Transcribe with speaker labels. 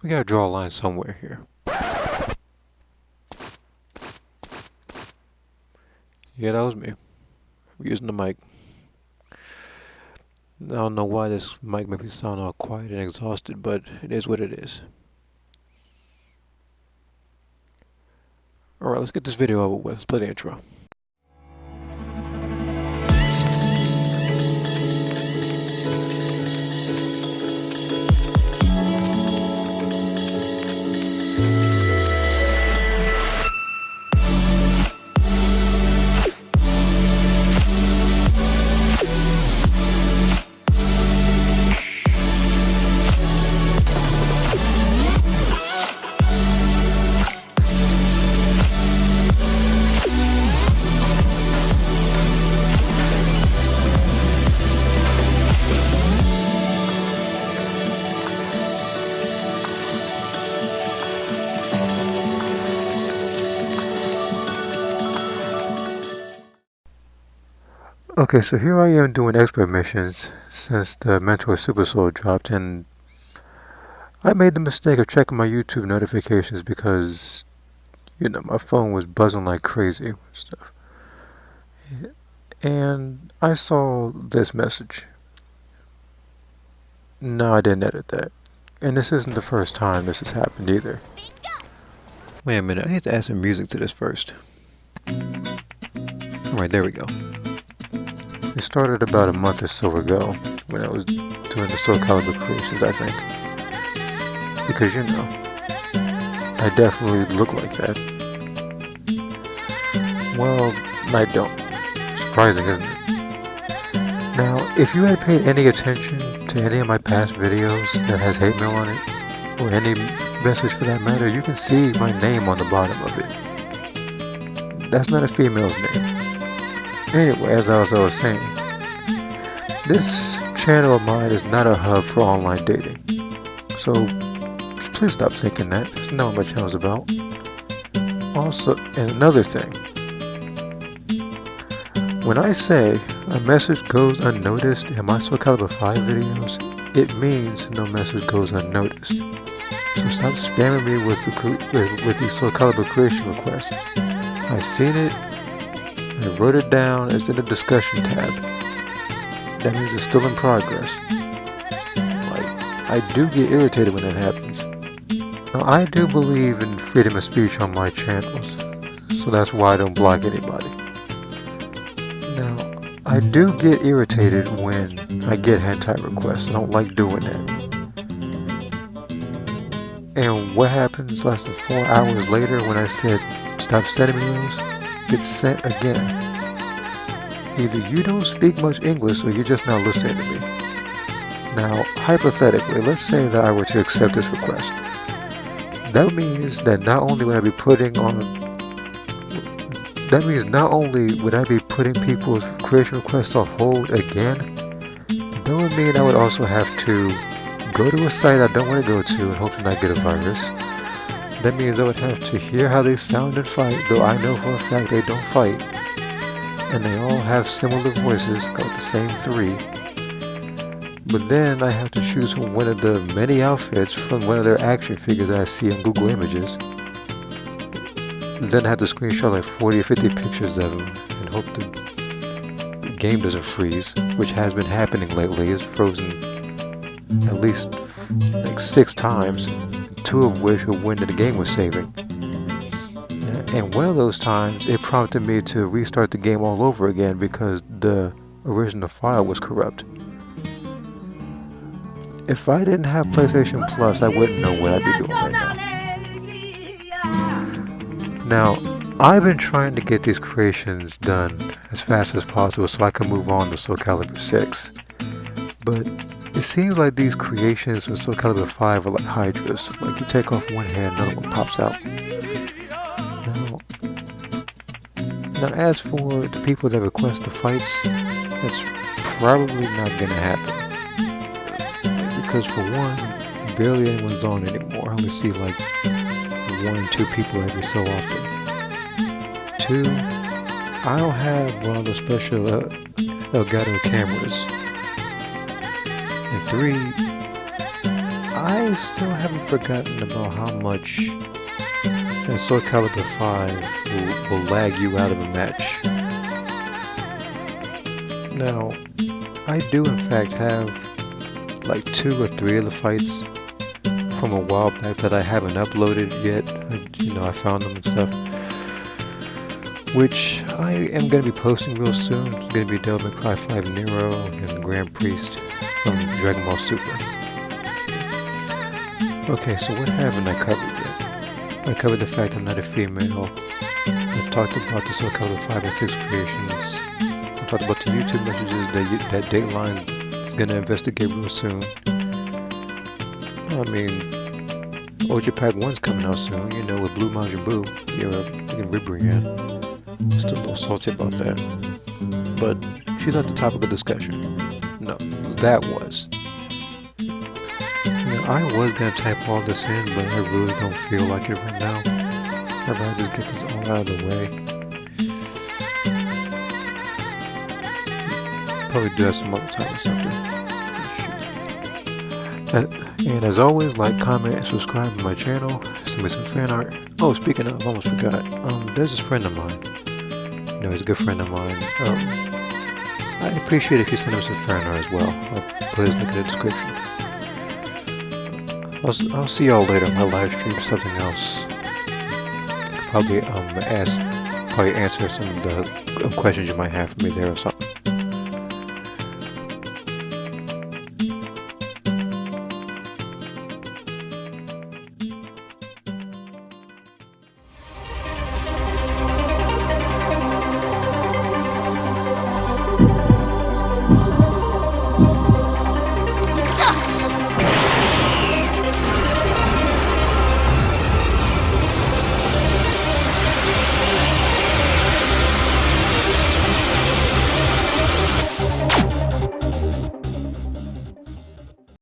Speaker 1: We gotta draw a line somewhere here. Yeah, that was me. I'm using the mic. I don't know why this mic makes me sound all quiet and exhausted, but it is what it is. Alright, let's get this video over with. Let's play the intro. Okay, so here I am doing expert missions since the Mentor Super Soul dropped, and I made the mistake of checking my YouTube notifications because, my phone was buzzing like crazy and stuff. And I saw this message. No, I didn't edit that. And this isn't the first time this has happened either. Wait a minute, I need to add some music to this first. Alright, there we go. It started about a month or so ago when I was doing the Soul Calibur creations, I think. Because, I definitely look like that. Well, I don't. Surprising, isn't it? Now, if you had paid any attention to any of my past videos that has hate mail on it, or any message for that matter, you can see my name on the bottom of it. That's not a female's name. Anyway, as I was saying, this channel of mine is not a hub for online dating. So, please stop thinking that. That's not what my channel's about. Also, and another thing. When I say a message goes unnoticed in my Soul Calibur 5 videos, it means no message goes unnoticed. So stop spamming me with these Soul Calibur creation requests. I've seen it. I wrote it down. It's in the discussion tab. That means it's still in progress. I do get irritated when that happens. Now, I do believe in freedom of speech on my channels, so that's why I don't block anybody. Now, I do get irritated when I get hentai requests. I don't like doing that. And what happens less than 4 hours later when I said, stop sending me those? Gets sent again. Either you don't speak much English or you're just not listening to me. Now, hypothetically, let's say that I were to accept this request. That means that not only would I be putting people's creation requests on hold again, that would mean I would also have to go to a site I don't want to go to and hope to not get a virus. That means I would have to hear how they sound and fight, though I know for a fact they don't fight. And they all have similar voices, called the same 3. But then I have to choose from one of the many outfits from one of their action figures that I see on Google Images. Then I have to screenshot like 40 or 50 pictures of them and hope the game doesn't freeze, which has been happening lately. It's frozen at least like 6 times, 2 of which were when the game was saving. And one of those times, it prompted me to restart the game all over again because the original file was corrupt. If I didn't have PlayStation Plus, I wouldn't know what I'd be doing right now. Now, I've been trying to get these creations done as fast as possible so I can move on to Soul Calibur 6. But it seems like these creations in Soul Calibur 5 are like hydras. Like you take off one head, another one pops out. Now, as for the people that request the fights, that's probably not gonna happen. Because for one, barely anyone's on anymore. I only see like 1 or 2 people every so often. 2, I don't have one of those special Elgato cameras. And 3, I still haven't forgotten about how much that Soul Calibur 5 will lag you out of a match. Now, I do in fact have like 2 or 3 of the fights from a while back that I haven't uploaded yet. I found them and stuff, which I am going to be posting real soon. It's going to be Devil May Cry 5 Nero and Grand Priest from Dragon Ball Super. Okay, so what haven't I covered yet? I covered the fact I'm not a female. I talked about the Soul Calibur 5 and 6 creations. I talked about the YouTube messages that Dateline is going to investigate real soon. I mean, OJ Pack 1's coming out soon, with Blue Majin Buu, and Ribrianne. Still a little salty about that. But she's not the topic of discussion. No, that was. I was going to type all this in, but I really don't feel like it right now. I'd rather just get this all out of the way. Probably do that some other time or something. And as always, like, comment, and subscribe to my channel. Send me some fan art. Oh, speaking of, I almost forgot. There's this friend of mine. He's a good friend of mine. I'd appreciate if you send him some fan art as well. I'll put his link in the description. I'll see y'all later on my live stream. Something else. Probably answer some of the questions you might have for me there or something.